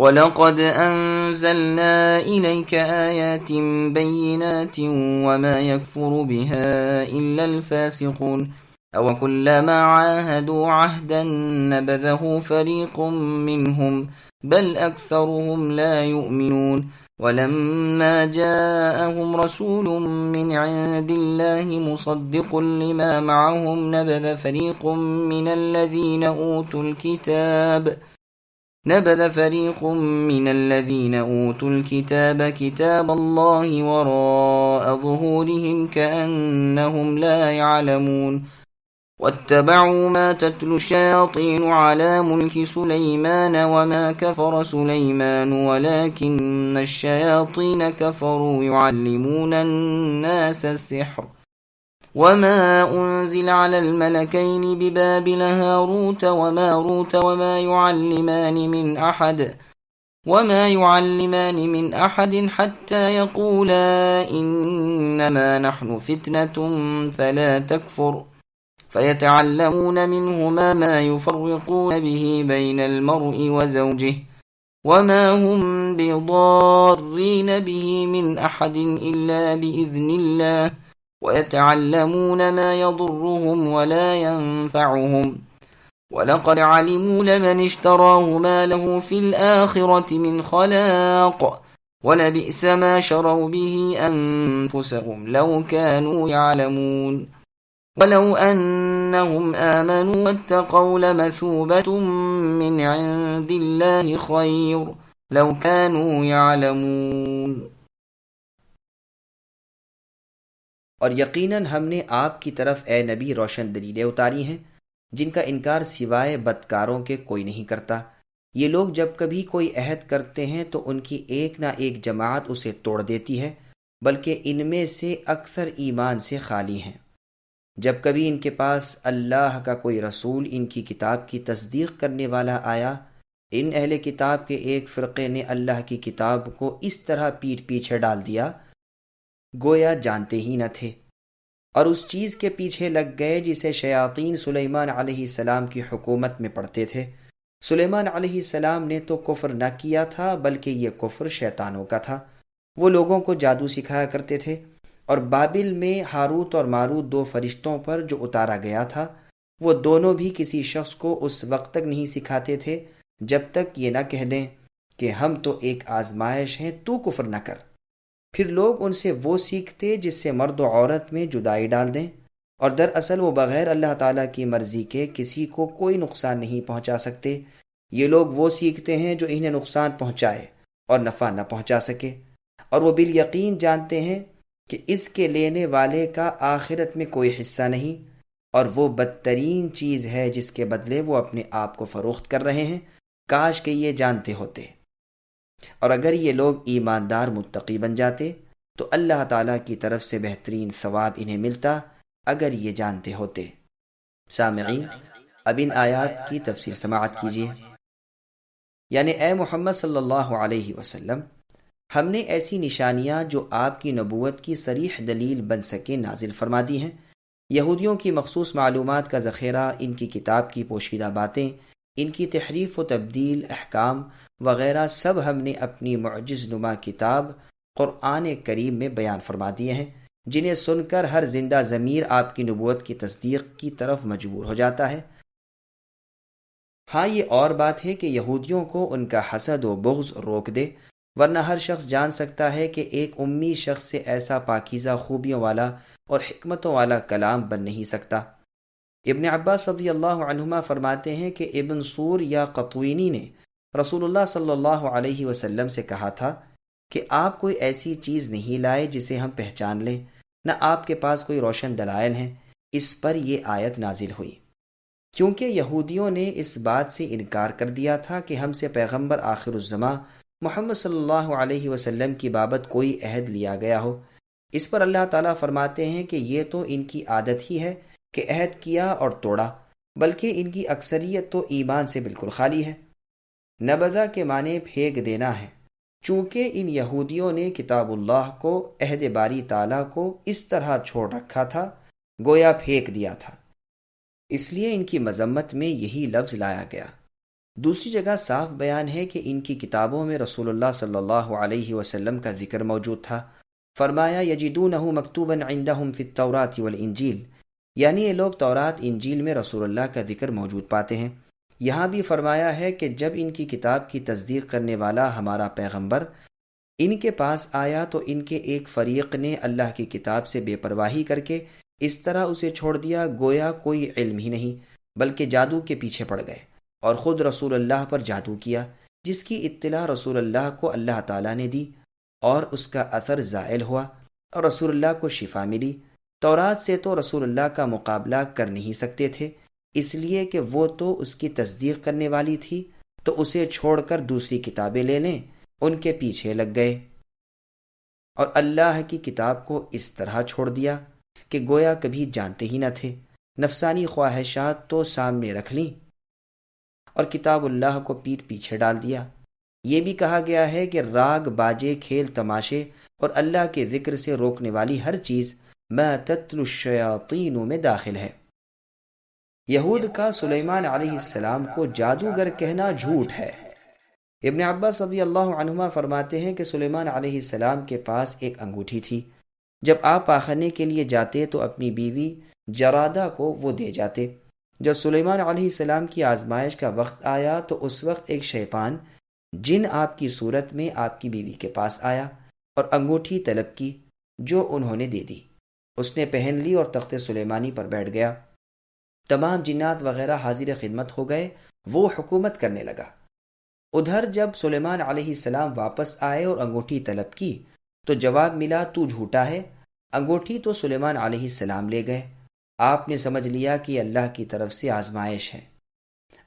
وَلَقَدْ أَنزَلْنَا إِلَيْكَ آيَاتٍ بَيِّنَاتٍ وَمَا يَكْفُرُ بِهَا إِلَّا الْفَاسِقُونَ أَوَكُلَّمَا عَاهَدُوا عَهْدًا نَبَذَهُ فَرِيقٌ مِّنْهُمْ بَلْ أَكْثَرُهُمْ لَا يُؤْمِنُونَ وَلَمَّا جَاءَهُمْ رَسُولٌ مِّنْ عِندِ اللَّهِ مُصَدِّقٌ لِّمَا مَعَهُمْ نَبَذَ فَرِيقٌ من الذين أوتوا الكتاب كتاب الله وراء ظهورهم كأنهم لا يعلمون واتبعوا ما تتلو الشياطين على ملك سليمان وما كفر سليمان ولكن الشياطين كفروا يعلمون الناس السحر وما أنزل على الملكين ببابل هاروت وماروت وما يعلمان من أحد حتى يقولا إنما نحن فتنة فلا تكفر فيتعلمون منهما ما يفرقون به بين المرء وزوجه وما هم بضارين به من أحد إلا بإذن الله ويتعلمون ما يضرهم ولا ينفعهم وَلَقَدْ عَلِمُوا لَمَنِ اشْتَرَاهُ مَا لَهُ فِي الْآخِرَةِ مِنْ خَلَاقٍ وَلَبِئْسَ مَا شَرَوْا بِهِ أَنفُسَهُمْ لَوْ كَانُوا يَعْلَمُونَ وَلَوْ أَنَّهُمْ آمَنُوا وَاتَّقَوْا لَمَثُوبَةٌ مِّنْ عِندِ اللَّهِ خَيْرٌ لَوْ كَانُوا يَعْلَمُونَ۔ اور یقیناً ہم نے آپ کی طرف اے نبی روشن دلیلیں اتاری ہیں جن کا انکار سوائے بدکاروں کے کوئی نہیں کرتا۔ یہ لوگ جب کبھی کوئی عہد کرتے ہیں تو ان کی ایک نہ ایک جماعت اسے توڑ دیتی ہے، بلکہ ان میں سے اکثر ایمان سے خالی ہیں۔ جب کبھی ان کے پاس اللہ کا کوئی رسول ان کی کتاب کی تصدیق کرنے والا آیا، ان اہل کتاب کے ایک فرقے نے اللہ کی کتاب کو اس طرح پیٹھ پیچھے ڈال دیا گویا جانتے ہی نہ تھے، اور اس چیز کے پیچھے لگ گئے جسے شیاطین سلیمان علیہ السلام کی حکومت میں پڑھتے تھے۔ سلیمان علیہ السلام نے تو کفر نہ کیا تھا بلکہ یہ کفر شیطانوں کا تھا۔ وہ لوگوں کو جادو سکھایا کرتے تھے، اور بابل میں ہاروت اور ماروت دو فرشتوں پر جو اتارا گیا تھا، وہ دونوں بھی کسی شخص کو اس وقت تک نہیں سکھاتے تھے جب تک یہ نہ کہہ دیں کہ ہم تو ایک آزمائش ہیں، تو کفر نہ کر۔ پھر لوگ ان سے وہ سیکھتے جس سے مرد و عورت میں جدائی ڈال دیں، اور دراصل وہ بغیر اللہ تعالیٰ کی مرضی کے کسی کو کوئی نقصان نہیں پہنچا سکتے۔ یہ لوگ وہ سیکھتے ہیں جو انہیں نقصان پہنچائے اور نفع نہ پہنچا سکے، اور وہ بالیقین جانتے ہیں کہ اس کے لینے والے کا آخرت میں کوئی حصہ نہیں، اور وہ بدترین چیز ہے جس کے بدلے وہ اپنے آپ کو فروخت کر رہے ہیں۔ کاش کہ یہ جانتے ہوتے، اور اگر یہ لوگ ایماندار متقی بن جاتے تو اللہ تعالیٰ کی طرف سے بہترین ثواب انہیں ملتا اگر یہ جانتے ہوتے۔ سامعین، اب ان آیات کی تفسیر سماعت کیجیے۔ یعنی اے محمد صلی اللہ علیہ وسلم، ہم نے ایسی نشانیاں جو آپ کی نبوت کی صریح دلیل بن سکیں نازل فرما دی ہیں۔ یہودیوں کی مخصوص معلومات کا ذخیرہ، ان کی کتاب کی پوشیدہ باتیں، ان کی تحریف و تبدیل، احکام وغیرہ سب ہم نے اپنی معجز نما کتاب قرآن کریم میں بیان فرما دیے ہیں، جنہیں سن کر ہر زندہ ضمیر آپ کی نبوت کی تصدیق کی طرف مجبور ہو جاتا ہے۔ ہاں، یہ اور بات ہے کہ یہودیوں کو ان کا حسد و بغض روک دے، ورنہ ہر شخص جان سکتا ہے کہ ایک امی شخص سے ایسا پاکیزہ خوبیوں والا اور حکمتوں والا کلام بن نہیں سکتا۔ ابن عباس رضی اللہ عنہما فرماتے ہیں کہ ابن سور یا قطوینی نے رسول اللہ صلی اللہ علیہ وسلم سے کہا تھا کہ آپ کوئی ایسی چیز نہیں لائے جسے ہم پہچان لیں، نہ آپ کے پاس کوئی روشن دلائل ہیں۔ اس پر یہ آیت نازل ہوئی کیونکہ یہودیوں نے اس بات سے انکار کر دیا تھا کہ ہم سے پیغمبر آخر الزماں محمد صلی اللہ علیہ وسلم کی بابت کوئی عہد لیا گیا ہو۔ اس پر اللہ تعالیٰ فرماتے ہیں کہ یہ تو ان کی عادت ہی ہے کہ عہد کیا اور توڑا، بلکہ ان کی اکثریت تو ایمان سے بالکل خالی ہے۔ نبذہ کے معنی پھینک دینا ہے، چونکہ ان یہودیوں نے کتاب اللہ کو، عہد باری تعالیٰ کو اس طرح چھوڑ رکھا تھا گویا پھینک دیا تھا، اس لیے ان کی مذمت میں یہی لفظ لایا گیا۔ دوسری جگہ صاف بیان ہے کہ ان کی کتابوں میں رسول اللہ صلی اللہ علیہ وسلم کا ذکر موجود تھا۔ فرمایا یجدونہ مکتوبا عندہم فی التوراۃ والانجیل، یعنی یہ لوگ تورات انجیل میں رسول اللہ کا ذکر موجود پاتے ہیں۔ یہاں بھی فرمایا ہے کہ جب ان کی کتاب کی تصدیق کرنے والا ہمارا پیغمبر ان کے پاس آیا تو ان کے ایک فریق نے اللہ کی کتاب سے بے پرواہی کر کے اس طرح اسے چھوڑ دیا گویا کوئی علم ہی نہیں، بلکہ جادو کے پیچھے پڑ گئے اور خود رسول اللہ پر جادو کیا، جس کی اطلاع رسول اللہ کو اللہ تعالیٰ نے دی اور اس کا اثر زائل ہوا اور رسول اللہ کو شفا ملی۔ تورات سے تو رسول اللہ کا مقابلہ کر نہیں سکتے تھے، اس لیے کہ وہ تو اس کی تصدیق کرنے والی تھی، تو اسے چھوڑ کر دوسری کتابیں لے لیں، ان کے پیچھے لگ گئے اور اللہ کی کتاب کو اس طرح چھوڑ دیا کہ گویا کبھی جانتے ہی نہ تھے۔ نفسانی خواہشات تو سامنے رکھ لیں اور کتاب اللہ کو پیٹھ پیچھے ڈال دیا۔ یہ بھی کہا گیا ہے کہ راگ باجے کھیل تماشے اور اللہ کے ذکر سے روکنے والی ہر چیز ما تتلو الشیاطین میں داخل ہے۔ یہود کا سلیمان علیہ السلام کو جادوگر کہنا جھوٹ ہے۔ ابن عباس رضی اللہ عنہما فرماتے ہیں کہ سلیمان علیہ السلام کے پاس ایک انگوٹھی تھی، جب آپ پاخانے کے لیے جاتے تو اپنی بیوی جرادہ کو وہ دے جاتے۔ جب سلیمان علیہ السلام کی آزمائش کا وقت آیا تو اس وقت ایک شیطان جن آپ کی صورت میں آپ کی بیوی کے پاس آیا اور انگوٹھی طلب کی، جو انہوں نے دے دی۔ اس نے پہن لی اور تخت سلیمانی پر بیٹھ گیا۔ تمام جنات وغیرہ حاضر خدمت ہو گئے، وہ حکومت کرنے لگا۔ ادھر جب سلیمان علیہ السلام واپس آئے اور انگوٹھی طلب کی تو جواب ملا تو جھوٹا ہے۔ انگوٹھی تو سلیمان علیہ السلام لے گئے۔ آپ نے سمجھ لیا کہ اللہ کی طرف سے آزمائش ہے۔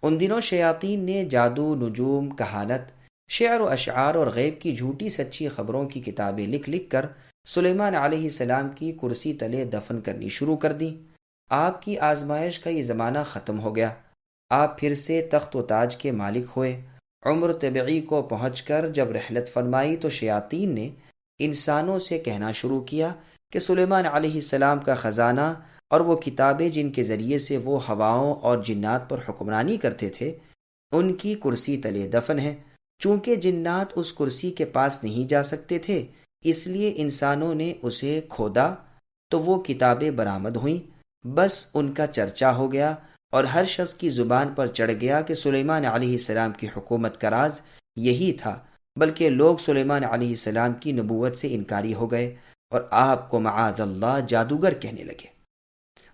ان دنوں شیاطین نے جادو، نجوم، کہانت، شعر و اشعار اور غیب کی جھوٹی سچی خبروں کی کتابیں لکھ لکھ کر سلیمان علیہ السلام کی کرسی تلے دفن کرنی شروع کر دیں۔ آپ کی آزمائش کا یہ زمانہ ختم ہو گیا۔ آپ پھر سے تخت و تاج کے مالک ہوئے۔ عمر طبعی کو پہنچ کر جب رحلت فرمائی تو شیاطین نے انسانوں سے کہنا شروع کیا کہ سلیمان علیہ السلام کا خزانہ اور وہ کتابیں جن کے ذریعے سے وہ ہواؤں اور جنات پر حکمرانی کرتے تھے، ان کی کرسی تلے دفن ہے۔ چونکہ جنات اس کرسی کے پاس نہیں جا سکتے تھے، اس لیے انسانوں نے اسے کھودا تو وہ کتابیں برآمد ہوئیں۔ بس ان کا چرچا ہو گیا اور ہر شخص کی زبان پر چڑھ گیا کہ سلیمان علیہ السلام کی حکومت کا راز یہی تھا، بلکہ لوگ سلیمان علیہ السلام کی نبوت سے انکاری ہو گئے اور آپ کو معاذ اللہ جادوگر کہنے لگے۔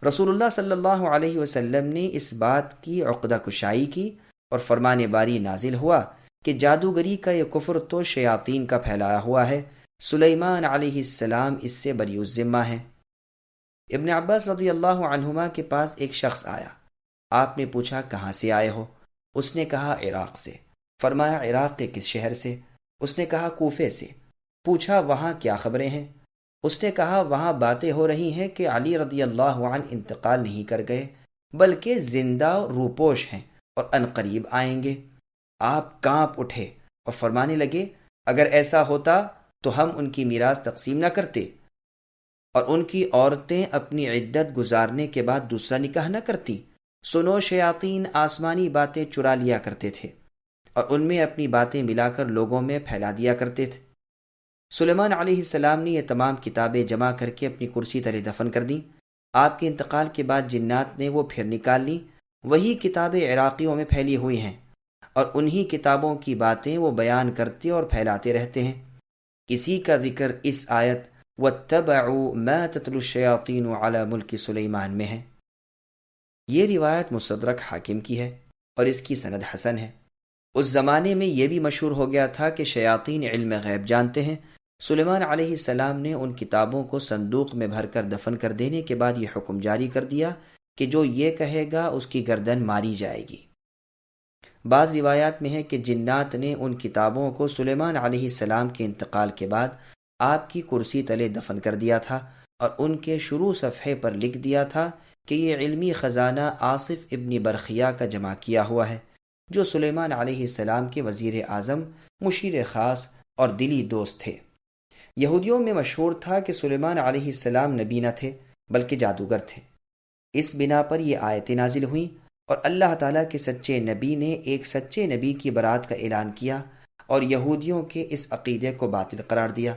رسول اللہ صلی اللہ علیہ وسلم نے اس بات کی عقدہ کشائی کی اور فرمان باری نازل ہوا کہ جادوگری کا یہ کفر تو شیاطین کا پھیلایا ہوا ہے، سلیمان علیہ السلام اس سے بری الذمہ ہے۔ ابن عباس رضی اللہ عنہما کے پاس ایک شخص آیا۔ آپ نے پوچھا کہاں سے آئے ہو؟ اس نے کہا عراق سے۔ فرمایا عراق کے کس شہر سے؟ اس نے کہا کوفے سے۔ پوچھا وہاں کیا خبریں ہیں؟ اس نے کہا وہاں باتیں ہو رہی ہیں کہ علی رضی اللہ عنہ انتقال نہیں کر گئے بلکہ زندہ روپوش ہیں اور عنقریب آئیں گے۔ آپ کانپ اٹھے اور فرمانے لگے اگر ایسا ہوتا تو ہم ان کی میراث تقسیم نہ کرتے اور ان کی عورتیں اپنی عدت گزارنے کے بعد دوسرا نکاح نہ کرتی۔ سنو، شیاطین آسمانی باتیں چرا لیا کرتے تھے اور ان میں اپنی باتیں ملا کر لوگوں میں پھیلا دیا کرتے تھے۔ سلیمان علیہ السلام نے یہ تمام کتابیں جمع کر کے اپنی کرسی تلے دفن کر دیں۔ آپ کے انتقال کے بعد جنات نے وہ پھر نکال لیں۔ وہی کتابیں عراقیوں میں پھیلی ہوئی ہیں اور انہی کتابوں کی باتیں وہ بیان کرتے اور پھیلاتے رہتے ہیں۔ اسی کا ذکر اس آیت وَاتَّبَعُوا مَا تَتْلُو الشَّيَاطِينُ عَلَى مُلْكِ سلیمان میں ہے۔ یہ روایت مستدرک حاکم کی ہے اور اس کی سند حسن ہے۔ اس زمانے میں یہ بھی مشہور ہو گیا تھا کہ شیاطین علم غیب جانتے ہیں۔ سلیمان علیہ السلام نے ان کتابوں کو صندوق میں بھر کر دفن کر دینے کے بعد یہ حکم جاری کر دیا کہ جو یہ کہے گا اس کی گردن ماری جائے گی۔ بعض روایات میں ہے کہ جنات نے ان کتابوں کو سلیمان علیہ السلام کے انتقال کے بعد آپ کی کرسی تلے دفن کر دیا تھا اور ان کے شروع صفحے پر لکھ دیا تھا کہ یہ علمی خزانہ آصف ابن برخیہ کا جمع کیا ہوا ہے، جو سلیمان علیہ السلام کے وزیر اعظم، مشیر خاص اور دلی دوست تھے۔ یہودیوں میں مشہور تھا کہ سلیمان علیہ السلام نبی نہ تھے بلکہ جادوگر تھے۔ اس بنا پر یہ آیتیں نازل ہوئیں اور اللہ تعالیٰ کے سچے نبی نے ایک سچے نبی کی برات کا اعلان کیا اور یہودیوں کے اس عقیدے کو باطل قرار دیا۔